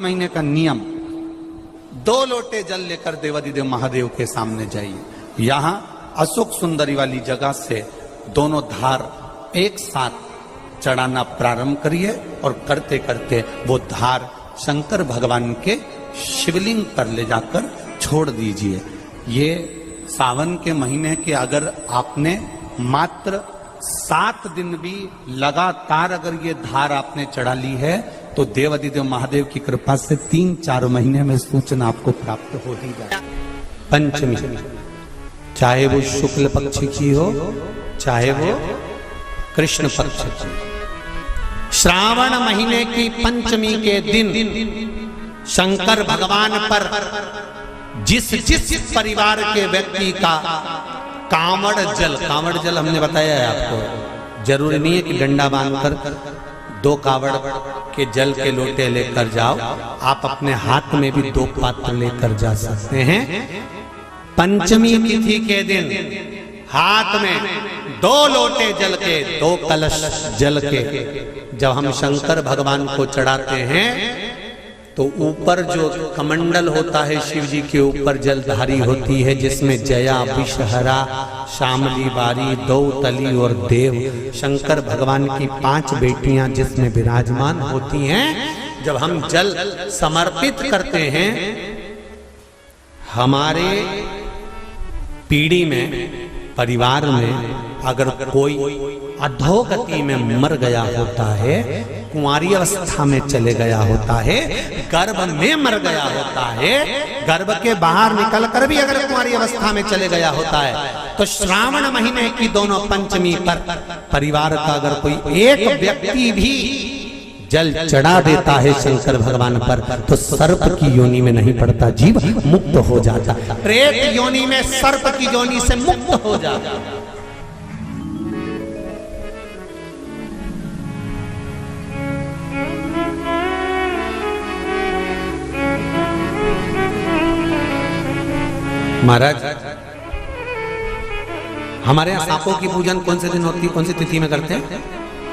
महीने का नियम, 2 लोटे जल लेकर देवादिदेव महादेव के सामने जाइए। यहां अशोक सुंदरी वाली जगह से दोनों धार एक साथ चढ़ाना प्रारंभ करिए और करते करते वो धार शंकर भगवान के शिवलिंग पर ले जाकर छोड़ दीजिए। ये सावन के महीने के अगर आपने मात्र 7 दिन भी लगातार अगर ये धार आपने चढ़ा ली है तो देवादिदेव महादेव की कृपा से 3-4 महीने में सूचना आपको प्राप्त हो ही जाए। पंचमी, चाहे वो शुक्ल पक्ष की हो चाहे वो कृष्ण पक्ष की, श्रावण महीने की पंचमी के दिन शंकर भगवान पर जिस जिस परिवार के व्यक्ति का कांवड़ जल हमने बताया है आपको, जरूरी नहीं है कि डंडा बांधकर 2 कावड़ के जल के लोटे लेकर जाओ, आप अपने हाथ में भी 2 पात्र लेकर जा सकते हैं। पंचमी तिथि के दिन हाथ में 2 लोटे जल के, 2 कलश जल के जब हम शंकर भगवान को चढ़ाते हैं तो ऊपर जो कमंडल होता है शिव जी के ऊपर जलधारी होती है, जिसमें जया, विषहरा, शामली, बारी, दौतली और देव, शंकर भगवान की 5 बेटियां जिसमें विराजमान होती हैं। जब हम जल समर्पित करते हैं, हमारे पीढ़ी में, परिवार में अगर कोई अधोगति में मर गया होता है, कुंवारी अवस्था में चले गया होता है, गर्भ में मर गया होता है, गर्भ के बाहर निकलकर भी अगर कुंवारी अवस्था में चले गया होता है, तो श्रावण महीने की दोनों पंचमी पर परिवार का अगर कोई एक व्यक्ति भी जल चढ़ा देता है शंकर भगवान पर तो सर्प की योनि में नहीं पड़ता, जीव मुक्त हो जाता, प्रेत योनि में सर्प की योनि से मुक्त हो जाता। महाराज, हमारे यहाँ सांपों की पूजन कौन से दिन होती है, कौन सी तिथि में करते हैं?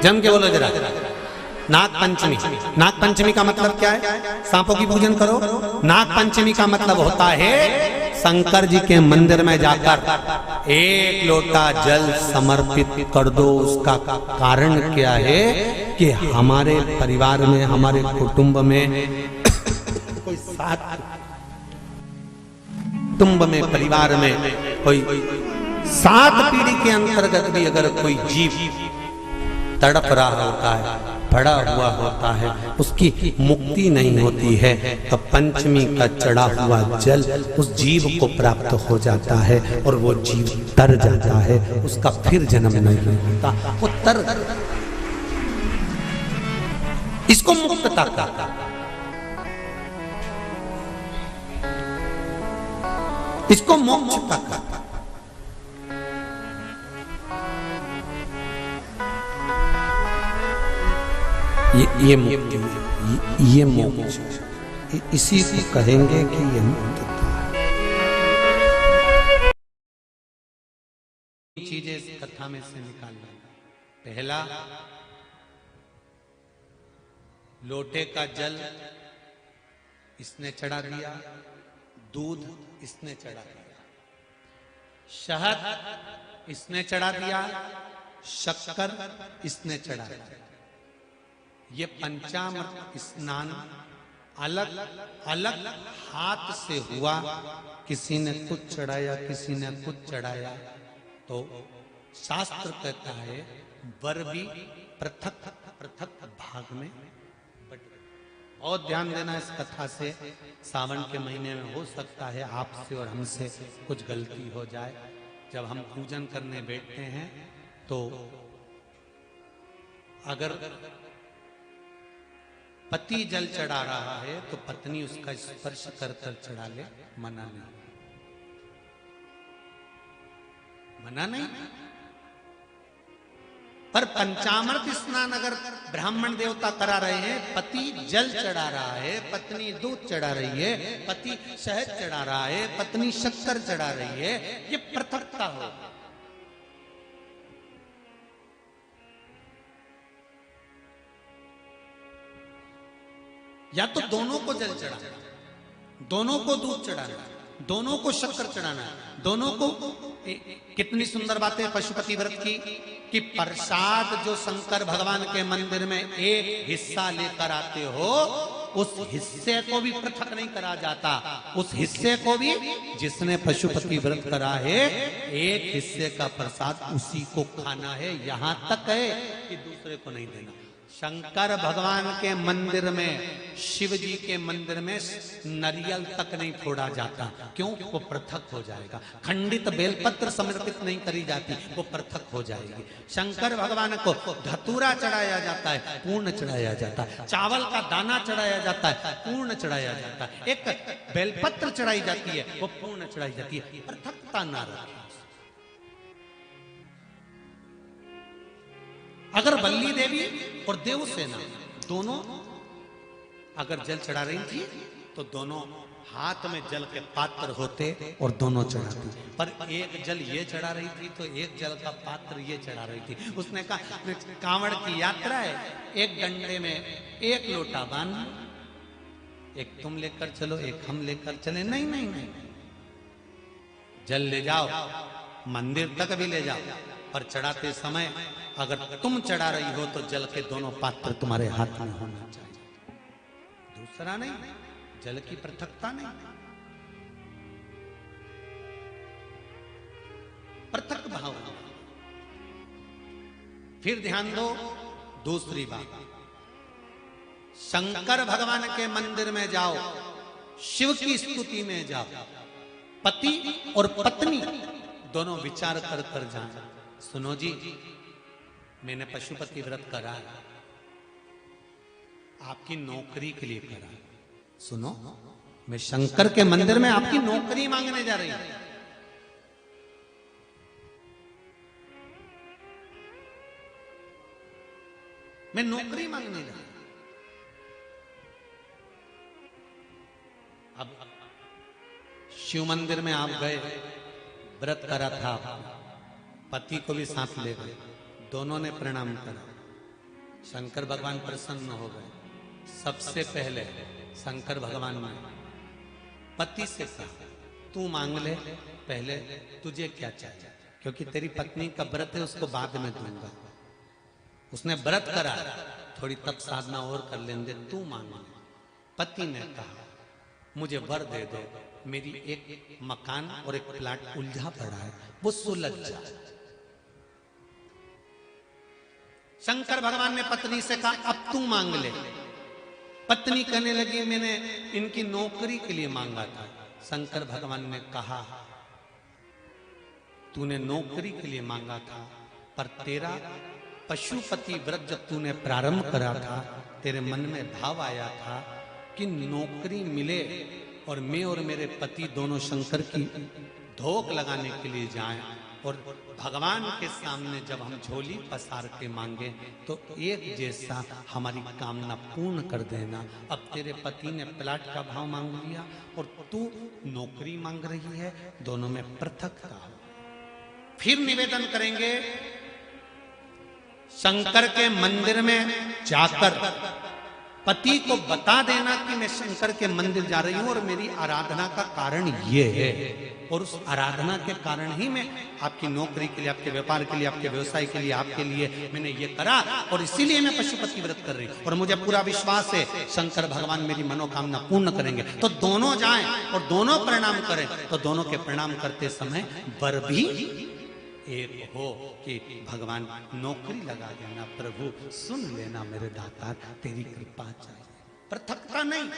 जम के बोलो जरा। नाग पंचमी। नाग पंचमी का मतलब क्या है? सांपों की पूजन करो। नाग पंचमी का मतलब होता है शंकर जी के मंदिर में जाकर 1 लोटा जल समर्पित कर दो। उसका कारण क्या है कि हमारे परिवार में, हमारे कुटुंब में कोई 7 कुटुंब में, परिवार में कोई 7 पीढ़ी के अंतर्गत भी अगर कोई जीव तड़प रहा होता है, पड़ा हुआ होता है, उसकी मुक्ति नहीं होती है, तो पंचमी का चढ़ा हुआ जल उस जीव को प्राप्त हो जाता है और वो जीव तर जाता है, उसका फिर जन्म नहीं होता, वो तर, इसको मुक्तता का, इसको मोक्षता का। ये मुक्ति, ये मोक्ष, इसी को कहेंगे कि ये मुक्तता है। चीजें इस कथा में से निकाल लेंगे। पहला, लोटे का जल इसने चढ़ा दिया, दूध इसने चढ़ा दिया, शहद इसने चढ़ा दिया, शक्कर इसने चढ़ा दिया। ये पंचामृत स्नान अलग अलग हाथ से हुआ, किसी ने कुछ चढ़ाया, किसी ने कुछ चढ़ाया, तो शास्त्र कहता है वर भी पृथक पृथक भाग में बट। और ध्यान देना इस कथा से, सावन के महीने में हो सकता है आपसे और हमसे कुछ गलती हो जाए। जब हम पूजन करने बैठते हैं तो अगर पति जल चढ़ा रहा है तो पत्नी उसका स्पर्श कर कर चढ़ा ले, मना नहीं, मना नहीं। पर पंचामृत स्नान अगर ब्राह्मण देवता करा रहे हैं, पति जल चढ़ा रहा है, पत्नी दूध चढ़ा रही है, पति शहद चढ़ा रहा है, पत्नी शक्कर चढ़ा रही है, ये पृथकता हो। या तो दोनों को जल चढ़ाना, दोनों को दूध चढ़ाना, दोनों को शक्कर चढ़ाना, दोनों को। कितनी सुंदर बात है पशुपति व्रत की कि प्रसाद जो शंकर भगवान के मंदिर में एक हिस्सा लेकर आते हो, उस हिस्से को भी पृथक नहीं करा जाता। उस हिस्से को भी जिसने पशुपति व्रत करा है, एक हिस्से का प्रसाद उसी को खाना है। यहां तक है कि दूसरे को नहीं देना। शंकर भगवान के मंदिर में, शिव जी के मंदिर में नारियल तक नहीं फोड़ा जाता। क्यों? वो पृथक हो जाएगा। खंडित बेलपत्र समर्पित नहीं करी जाती, वो पृथक हो जाएगी। शंकर भगवान को धतूरा चढ़ाया जाता है, पूर्ण चढ़ाया जाता है। चावल का दाना चढ़ाया जाता है, पूर्ण चढ़ाया जाता है। एक बेलपत्र चढ़ाई जाती है, वो पूर्ण चढ़ाई जाती है। पृथकता ना रखे। अगर बल्ली देवी और देवसेना दोनों अगर जल चढ़ा रही थी, तो दोनों हाथ में जल के पात्र होते और दोनों चढ़ाती। पर एक जल ये चढ़ा रही थी, तो एक जल का पात्र ये चढ़ा रही थी। उसने कहा कांवड़ की यात्रा है, एक डंडे में एक लोटा बांध, एक तुम लेकर चलो, एक हम लेकर चले। नहीं नहीं नहीं, जल ले जाओ, मंदिर तक भी ले जाओ, पर चढ़ाते समय अगर तुम चढ़ा रही हो तो जल के दोनों पात्र तुम्हारे हाथ में होना चाहिए, दूसरा नहीं। जल की पृथकता नहीं, पृथक भाव। फिर ध्यान दो दूसरी बात, शंकर भगवान के मंदिर में जाओ, शिव की स्तुति में जाओ, पति और पत्नी दोनों विचार कर कर जाए। सुनो जी, मैंने पशुपति व्रत करा, आपकी नौकरी के लिए करा। सुनो, मैं शंकर के मंदिर में आपकी नौकरी मांगने जा रही हूं। मैं नौकरी मांगने जा रही हूं। अब शिव मंदिर में आप गए, व्रत करा था, पति को भी साथ ले गए, दोनों ने प्रणाम करा। शंकर भगवान प्रसन्न हो गए। सबसे पहले शंकर भगवान ने पति से कहा, तू मांग ले, पहले तुझे क्या चाहिए, क्योंकि तेरी पत्नी का व्रत है, उसको बाद में दूंगा। उसने व्रत करा, थोड़ी तप साधना और कर लेंगे, तू मांग ले। पति ने कहा, मुझे वर दे दो, मेरी एक मकान और एक प्लाट उलझा पड़ा है, वो सुलझ जाए। शंकर भगवान ने पत्नी से कहा, अब तू मांग ले। पत्नी कहने लगी, मैंने इनकी नौकरी के लिए मांगा था। शंकर भगवान ने कहा, तूने नौकरी के लिए मांगा था, पर तेरा पशुपति व्रत जब तूने प्रारंभ करा था, तेरे मन में भाव आया था कि नौकरी मिले और मैं और मेरे पति दोनों शंकर की धोख लगाने के लिए जाएं, और भगवान के सामने जब हम झोली पसार के मांगे तो एक जैसा हमारी कामना पूर्ण कर देना। अब तेरे पति ने प्लाट का भाव मांग लिया और तू नौकरी मांग रही है, दोनों में पृथकता। फिर निवेदन करेंगे, शंकर के मंदिर में जाकर पति को बता देना कि मैं शंकर के मंदिर जा रही हूं और मेरी आराधना का कारण ये है, और उस आराधना के कारण ही मैं आपकी नौकरी के लिए, आपके व्यापार के लिए, आपके व्यवसाय के लिए, आपके लिए मैंने ये करा, और इसीलिए मैं पशुपति व्रत कर रही हूं, और मुझे पूरा विश्वास है शंकर भगवान मेरी मनोकामना पूर्ण करेंगे। तो दोनों जाएं और दोनों प्रणाम करें, तो दोनों के प्रणाम करते समय वर भी एक हो कि भगवान नौकरी लगा देना, प्रभु सुन लेना मेरे दातार, तेरी कृपा चाहिए। पृथकता नहीं।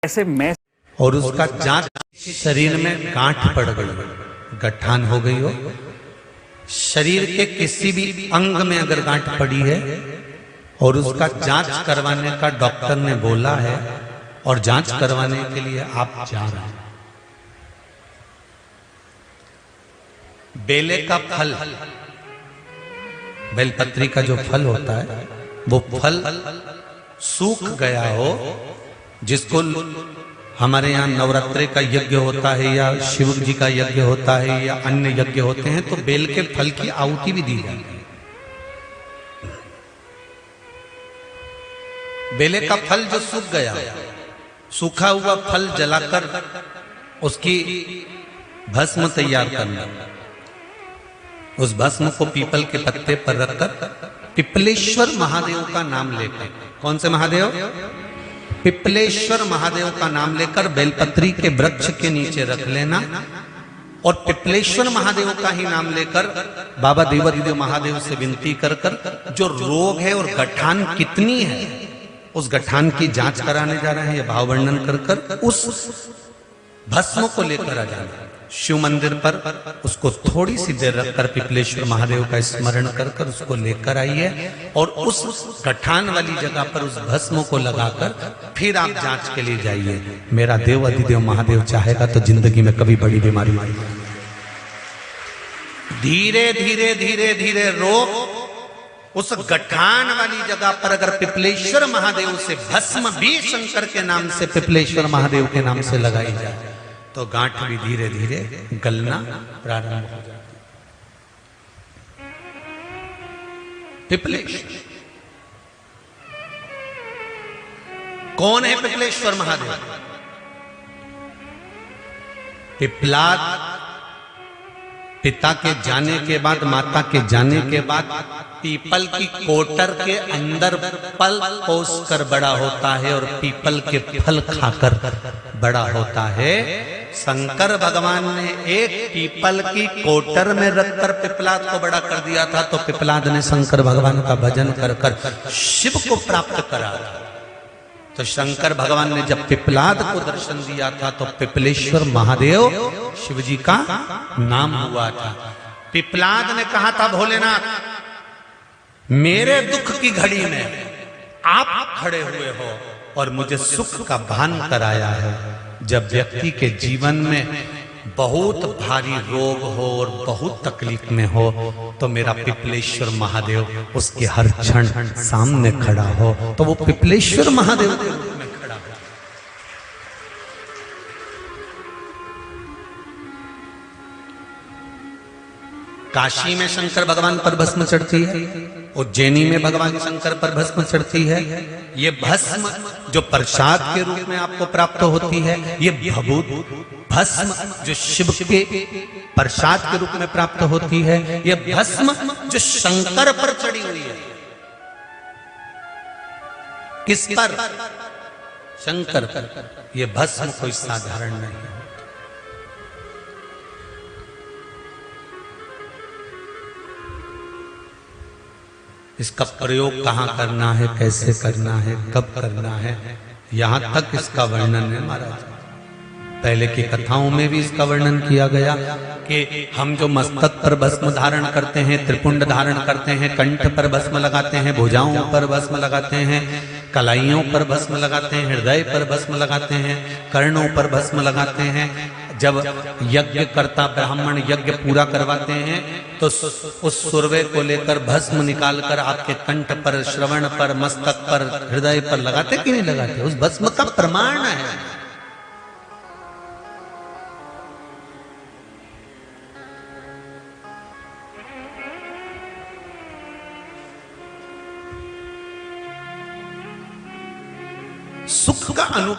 ऐसे मैं और उसका जांच, शरीर में गांठ पड़ गई, गठान हो गई हो, शरीर के किसी भी अंग में अगर गांठ पड़ी है और उसका जांच करवाने का डॉक्टर ने बोला है, और जांच करवाने के लिए आप जा रहे हैं, बेले का फल, बेलपत्री का जो फल होता है, वो फल सूख गया हो, जिसको हमारे यहाँ नवरात्रे का यज्ञ होता है या शिव जी का यज्ञ होता है या अन्य यज्ञ होते हैं, तो बेल के फल की आहुति भी दी जाती है। बेले का फल जो सूख गया, सूखा हुआ फल जलाकर उसकी भस्म तैयार करना, उस भस्म को पीपल के पत्ते पर रखकर पिपलेश्वर महादेव का नाम लेकर, कौन से महादेव? पिपलेश्वर महादेव का नाम लेकर बेलपत्री के वृक्ष के नीचे रख लेना और पिपलेश्वर महादेव का ही नाम लेकर बाबा देवादिदेव महादेव से विनती कर कर जो रोग है और गठान कितनी है उस गठान की जांच कराने जा रहे हैं, यह भाव वर्णन कर कर उस भस्म को लेकर आ जाना शिव मंदिर पर, उसको थोड़ी सी देर रखकर पिपलेश्वर महादेव का स्मरण कर कर उसको लेकर आइए और उस गठान वाली जगह पर उस भस्म को लगाकर फिर आप जांच के लिए जाइए। मेरा देव अधिदेव महादेव चाहेगा तो जिंदगी में कभी बड़ी बीमारी नहीं। धीरे धीरे धीरे धीरे रोग उस गठान वाली जगह पर अगर पिपलेश्वर महादेव से भस्म भी शंकर के नाम से पिपलेश्वर महादेव के नाम से लगाई जाए तो गांठ भी धीरे धीरे गलना प्रारंभ हो जाती। पिपलेश्वर कौन है? पिपलेश्वर महादेव। पिपलाद पिता के जाने के बाद, माता के जाने के बाद पीपल की कोटर के अंदर पल पोस कर बड़ा होता है और पीपल के फल खाकर बड़ा होता है। शंकर भगवान ने एक पीपल की कोटर में रखकर पिपलाद को बड़ा कर दिया था, तो पिपलाद ने शंकर भगवान का भजन कर कर शिव को प्राप्त करा था। तो शंकर भगवान ने जब पिपलाद को दर्शन दिया था तो पिपलेश्वर महादेव शिव जी का नाम हुआ था। पिपलाद ने कहा था, भोलेनाथ मेरे दुख की घड़ी में आप खड़े हुए हो और मुझे सुख का भान कराया है। जब व्यक्ति के जीवन में बहुत भारी रोग हो और बहुत तकलीफ में हो तो मेरा पिपलेश्वर महादेव उसके हर क्षण सामने खड़ा हो, तो वो पिपलेश्वर महादेव के रूप में खड़ा हो। काशी में शंकर भगवान पर भस्म चढ़ती है, उज्जैनी में भगवान शंकर पर भस्म चढ़ती है। ये भस्म जो प्रसाद के रूप में आपको प्राप्त होती है, ये भभूत भस्म जो शिव के प्रसाद के रूप में प्राप्त होती है, ये भस्म जो शंकर पर चढ़ी हुई है। किस पर? शंकर पर। ये भस्म कोई साधारण नहीं है। इसका प्रयोग कहाँ करना है, कैसे करना है, कब करना है, यहां तक इसका वर्णन है महाराज। पहले की कथाओं में भी इसका वर्णन किया गया कि हम जो मस्तक पर भस्म धारण करते हैं, त्रिपुंड धारण करते हैं, कंठ पर भस्म लगाते हैं, भुजाओं पर भस्म लगाते हैं, कलाइयों पर भस्म लगाते हैं, हृदय पर भस्म लगाते हैं, कर्णों पर भस्म लगाते हैं। जब यज्ञ करता ब्राह्मण यज्ञ पूरा करवाते हैं तो उस सुरवे को लेकर भस्म निकालकर आपके कंठ पर, श्रवण पर, मस्तक पर, हृदय पर लगाते कि नहीं लगाते? उस भस्म का प्रमाण है। सुख का अनुभव